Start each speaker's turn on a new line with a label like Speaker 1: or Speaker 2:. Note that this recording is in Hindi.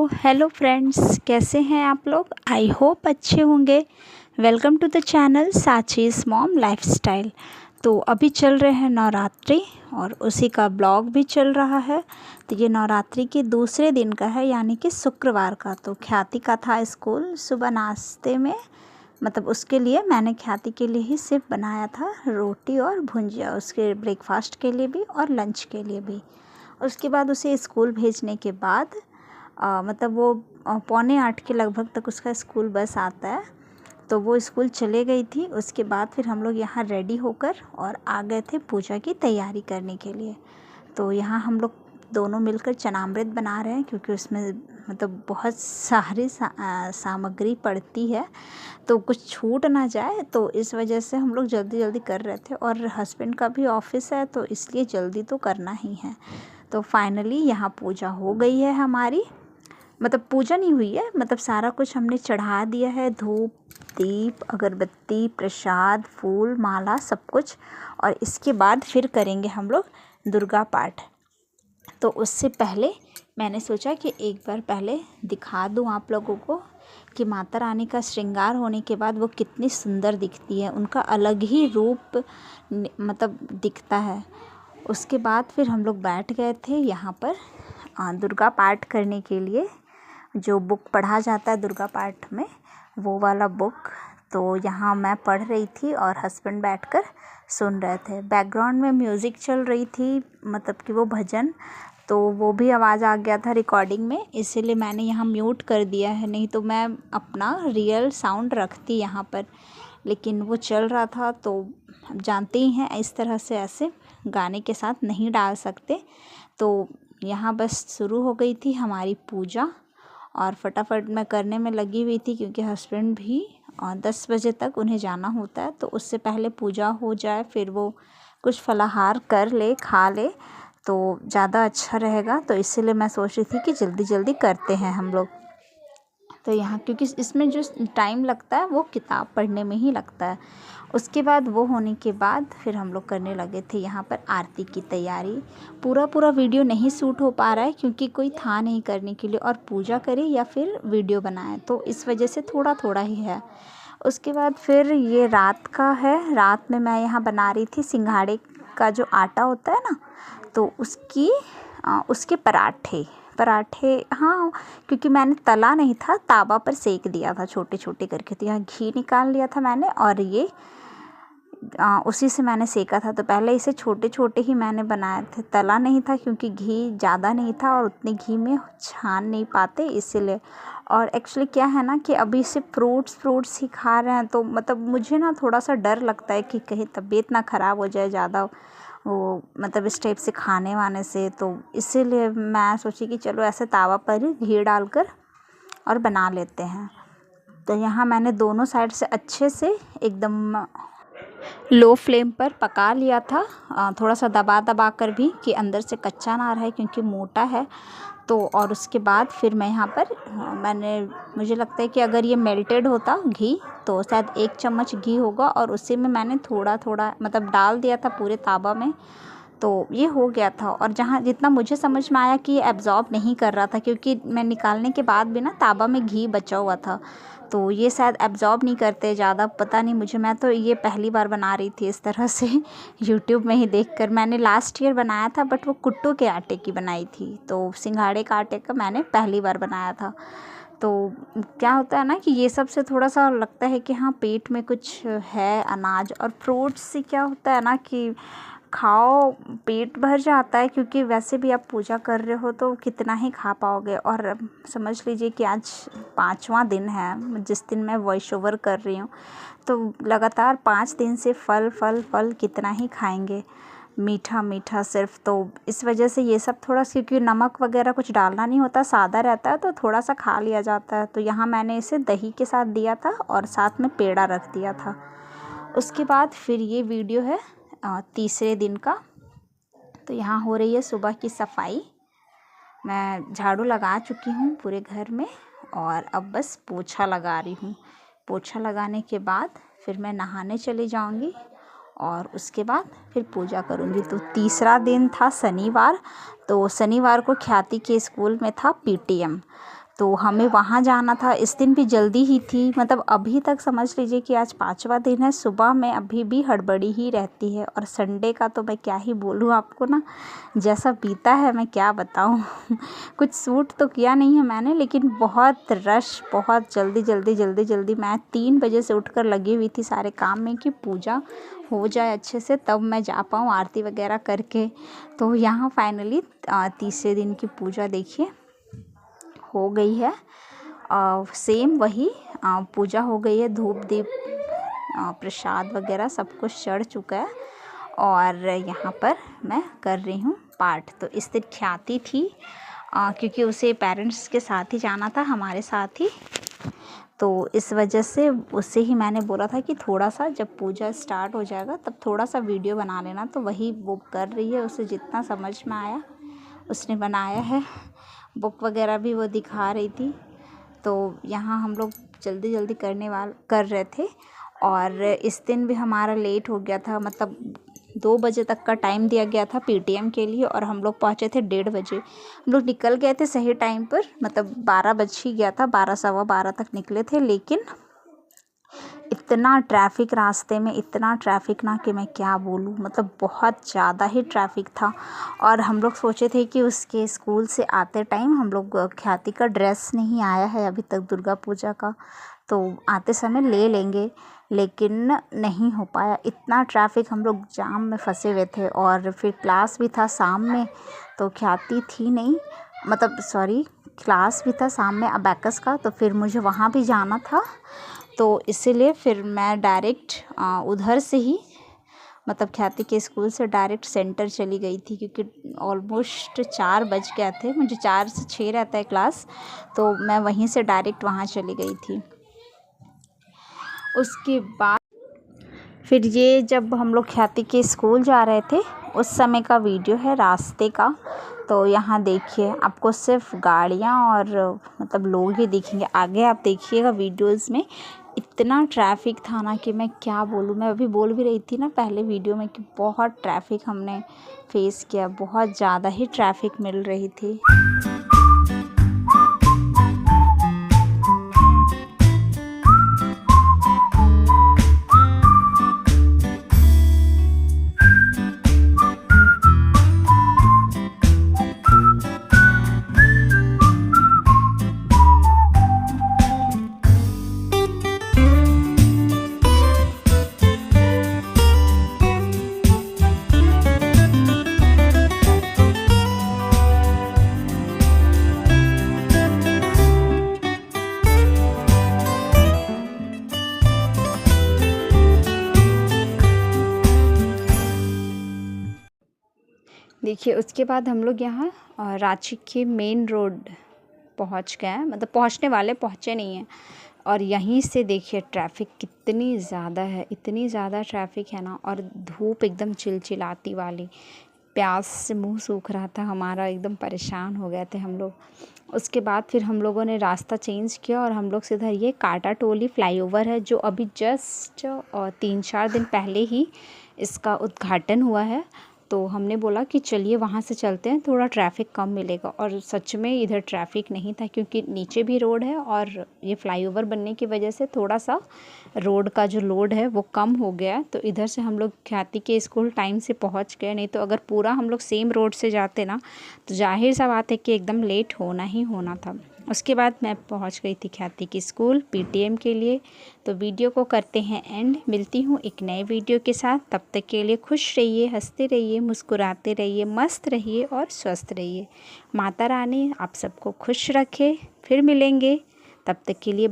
Speaker 1: हेलो फ्रेंड्स, कैसे हैं आप लोग। आई होप अच्छे होंगे। Welcome to the channel Sachi's mom lifestyle. तो अभी चल रहे हैं नवरात्रि और उसी का ब्लॉग भी चल रहा है। तो ये नवरात्रि के दूसरे दिन का है, यानी कि शुक्रवार का। तो ख्याति का था स्कूल। सुबह नाश्ते में मतलब उसके लिए मैंने ख्याति के लिए ही सिर्फ बनाया था रोटी और भुंजिया, उसके ब्रेकफास्ट के लिए भी और लंच के लिए भी। उसके बाद उसे स्कूल भेजने के बाद मतलब वो 7:45 के लगभग तक उसका स्कूल बस आता है, तो वो स्कूल चले गई थी। उसके बाद फिर हम लोग यहाँ रेडी होकर और आ गए थे पूजा की तैयारी करने के लिए। तो यहाँ हम लोग दोनों मिलकर चनामृत बना रहे हैं, क्योंकि उसमें मतलब बहुत सारी सामग्री पड़ती है, तो कुछ छूट ना जाए, तो इस वजह से हम लोग जल्दी जल्दी कर रहे थे। और हस्बैंड का भी ऑफिस है, तो इसलिए जल्दी तो करना ही है। तो फाइनली यहाँ पूजा हो गई है हमारी। मतलब पूजा नहीं हुई है, मतलब सारा कुछ हमने चढ़ा दिया है, धूप दीप अगरबत्ती प्रसाद फूल माला सब कुछ। और इसके बाद फिर करेंगे हम लोग दुर्गा पाठ। तो उससे पहले मैंने सोचा कि एक बार पहले दिखा दूँ आप लोगों को कि माता रानी का श्रृंगार होने के बाद वो कितनी सुंदर दिखती है, उनका अलग ही रूप मतलब दिखता है। उसके बाद फिर हम लोग बैठ गए थे यहाँ पर दुर्गा पाठ करने के लिए। जो बुक पढ़ा जाता है दुर्गा पाठ में, वो वाला बुक। तो यहाँ मैं पढ़ रही थी और हस्बैंड बैठकर सुन रहे थे। बैकग्राउंड में म्यूज़िक चल रही थी, मतलब कि वो भजन, तो वो भी आवाज़ आ गया था रिकॉर्डिंग में, इसीलिए मैंने यहाँ म्यूट कर दिया है। नहीं तो मैं अपना रियल साउंड रखती यहाँ पर, लेकिन वो चल रहा था तो जानते ही हैं इस तरह से ऐसे गाने के साथ नहीं डाल सकते। तो यहाँ बस शुरू हो गई थी हमारी पूजा और फटाफट मैं करने में लगी हुई थी, क्योंकि हस्बैंड भी 10 बजे तक उन्हें जाना होता है, तो उससे पहले पूजा हो जाए, फिर वो कुछ फलाहार कर ले खा ले तो ज़्यादा अच्छा रहेगा। तो इसीलिए मैं सोच रही थी कि जल्दी जल्दी करते हैं हम लोग। तो यहाँ क्योंकि इसमें जो टाइम लगता है वो किताब पढ़ने में ही लगता है। उसके बाद वो होने के बाद फिर हम लोग करने लगे थे यहाँ पर आरती की तैयारी। पूरा वीडियो नहीं शूट हो पा रहा है, क्योंकि कोई था नहीं करने के लिए, और पूजा करे या फिर वीडियो बनाए, तो इस वजह से थोड़ा थोड़ा ही है। उसके बाद फिर ये रात का है। रात में मैं यहाँ बना रही थी सिंघाड़े का जो आटा होता है ना, तो उसके पराठे हाँ, क्योंकि मैंने तला नहीं था, तावा पर सेक दिया था छोटे छोटे करके। तो यहाँ घी निकाल लिया था मैंने और ये उसी से मैंने सेका था। तो पहले इसे छोटे छोटे ही मैंने बनाए थे, तला नहीं था, क्योंकि घी ज़्यादा नहीं था और उतने घी में छान नहीं पाते इसीलिए। और एक्चुअली क्या है ना कि अभी से फ्रूट्स ही खा रहे हैं, तो मतलब मुझे ना थोड़ा सा डर लगता है कि कहीं तबीयत ना ख़राब हो जाए ज़्यादा वो मतलब इस टाइप से खाने वाने से। तो इसीलिए मैं सोची कि चलो ऐसे तावा पर ही घी डालकर और बना लेते हैं। तो यहाँ मैंने दोनों साइड से अच्छे से एकदम लो फ्लेम पर पका लिया था, थोड़ा सा दबा दबा कर भी, कि अंदर से कच्चा ना रहे, क्योंकि मोटा है। तो और उसके बाद फिर मैं यहाँ पर मुझे लगता है कि अगर ये मेल्टेड होता घी तो शायद 1 चम्मच घी होगा, और उसी में मैंने थोड़ा थोड़ा मतलब डाल दिया था पूरे तावा में, तो ये हो गया था। और जहाँ जितना मुझे समझ में आया कि ये एब्ज़ॉर्ब नहीं कर रहा था, क्योंकि मैं निकालने के बाद भी ना तावा में घी बचा हुआ था, तो ये शायद एब्ज़ॉर्ब नहीं करते ज़्यादा, पता नहीं मुझे। मैं तो ये पहली बार बना रही थी इस तरह से यूट्यूब में ही देखकर। मैंने लास्ट ईयर बनाया था, बट वो कुट्टू के आटे की बनाई थी, तो सिंघाड़े का आटे का मैंने पहली बार बनाया था। तो क्या होता है ना कि ये सब से थोड़ा सा लगता है कि हाँ पेट में कुछ है अनाज। और फ्रूट्स से क्या होता है ना कि खाओ पेट भर जाता है, क्योंकि वैसे भी आप पूजा कर रहे हो तो कितना ही खा पाओगे। और समझ लीजिए कि आज 5वां दिन है जिस दिन मैं वॉइस ओवर कर रही हूँ, तो लगातार 5 दिन से फल फल फल कितना ही खाएंगे, मीठा मीठा सिर्फ। तो इस वजह से ये सब थोड़ा, क्योंकि नमक वगैरह कुछ डालना नहीं होता, सादा रहता है, तो थोड़ा सा खा लिया जाता है। तो यहाँ मैंने इसे दही के साथ दिया था और साथ में पेड़ा रख दिया था। उसके बाद फिर ये वीडियो है तीसरे दिन का। तो यहाँ हो रही है सुबह की सफाई। मैं झाड़ू लगा चुकी हूँ पूरे घर में, और अब बस पोछा लगा रही हूँ। पोछा लगाने के बाद फिर मैं नहाने चली जाऊँगी और उसके बाद फिर पूजा करूँगी। तो तीसरा दिन था शनिवार। तो शनिवार को ख्याति के स्कूल में था पीटीएम। तो हमें वहाँ जाना था। इस दिन भी जल्दी ही थी, मतलब अभी तक समझ लीजिए कि आज 5वां दिन है। सुबह में अभी भी हड़बड़ी ही रहती है, और संडे का तो मैं क्या ही बोलूँ आपको ना, जैसा बीता है मैं क्या बताऊँ। कुछ सूट तो किया नहीं है मैंने, लेकिन बहुत रश, बहुत जल्दी मैं 3 बजे से उठकर लगी हुई थी सारे काम में कि पूजा हो जाए अच्छे से, तब मैं जा पाऊँ आरती वगैरह करके। तो यहाँ फाइनली तीसरे दिन की पूजा देखिए हो गई है। सेम वही पूजा हो गई है, धूप दीप प्रसाद वगैरह सब कुछ चढ़ चुका है, और यहाँ पर मैं कर रही हूँ पाठ। तो इस दिन ख्याति थी, क्योंकि उसे पेरेंट्स के साथ ही जाना था, हमारे साथ ही, तो इस वजह से उससे ही मैंने बोला था कि थोड़ा सा जब पूजा स्टार्ट हो जाएगा तब थोड़ा सा वीडियो बना लेना। तो वही वो कर रही है, उसे जितना समझ में आया उसने बनाया है। बुक वगैरह भी वो दिखा रही थी। तो यहाँ हम लोग जल्दी कर रहे थे, और इस दिन भी हमारा लेट हो गया था, मतलब 2 बजे तक का टाइम दिया गया था पीटीएम के लिए, और हम लोग पहुँचे थे 1:30 बजे। हम लोग निकल गए थे सही टाइम पर, मतलब 12 बज ही गया था, 12 सवा 12 तक निकले थे। लेकिन इतना ट्रैफिक रास्ते में, इतना ट्रैफिक ना कि मैं क्या बोलूँ, मतलब बहुत ज़्यादा ही ट्रैफिक था। और हम लोग सोचे थे कि उसके स्कूल से आते टाइम, हम लोग ख्याति का ड्रेस नहीं आया है अभी तक दुर्गा पूजा का, तो आते समय ले लेंगे, लेकिन नहीं हो पाया। इतना ट्रैफिक, हम लोग जाम में फंसे हुए थे, और फिर क्लास भी था शाम में, तो ख्याति थी नहीं, मतलब सॉरी, क्लास भी था शाम में अबैकस का, तो फिर मुझे वहाँ भी जाना था। तो इसीलिए फिर मैं डायरेक्ट उधर से ही, मतलब ख्याति के स्कूल से डायरेक्ट सेंटर चली गई थी, क्योंकि ऑलमोस्ट 4 बज गए थे। मुझे 4 से 6 रहता है क्लास, तो मैं वहीं से डायरेक्ट वहाँ चली गई थी। उसके बाद फिर ये जब हम लोग ख्याति के स्कूल जा रहे थे उस समय का वीडियो है रास्ते का। तो यहाँ देखिए आपको सिर्फ गाड़ियाँ और मतलब लोग ही दिखेंगे, आगे आप देखिएगा वीडियोस में इतना ट्रैफिक था ना कि मैं क्या बोलूँ। मैं अभी बोल भी रही थी ना पहले वीडियो में कि बहुत ट्रैफिक हमने फेस किया, बहुत ज़्यादा ही ट्रैफिक मिल रही थी। देखिए उसके बाद हम लोग यहाँ रांची के मेन रोड पहुँच गए हैं, मतलब पहुँचने वाले, पहुँचे नहीं हैं। और यहीं से देखिए ट्रैफिक कितनी ज़्यादा है, इतनी ज़्यादा ट्रैफिक है ना, और धूप एकदम चिलचिलाती वाली, प्यास से मुंह सूख रहा था हमारा, एकदम परेशान हो गए थे हम लोग। उसके बाद फिर हम लोगों ने रास्ता चेंज किया, और हम लोग सीधा ये काटा टोली फ्लाईओवर है, जो अभी जस्ट 3-4 दिन पहले ही इसका उद्घाटन हुआ है। तो हमने बोला कि चलिए वहाँ से चलते हैं, थोड़ा ट्रैफिक कम मिलेगा। और सच में इधर ट्रैफिक नहीं था, क्योंकि नीचे भी रोड है, और ये फ्लाईओवर बनने की वजह से थोड़ा सा रोड का जो लोड है वो कम हो गया। तो इधर से हम लोग ख्याति के स्कूल टाइम से पहुँच गए, नहीं तो अगर पूरा हम लोग सेम रोड से जाते ना तो जाहिर सा बात है कि एकदम लेट होना ही होना था। उसके बाद मैं पहुंच गई थी ख्याति की स्कूल पीटीएम के लिए। तो वीडियो को करते हैं एंड, मिलती हूँ एक नए वीडियो के साथ। तब तक के लिए खुश रहिए, हंसते रहिए, मुस्कुराते रहिए, मस्त रहिए और स्वस्थ रहिए। माता रानी आप सबको खुश रखे। फिर मिलेंगे, तब तक के लिए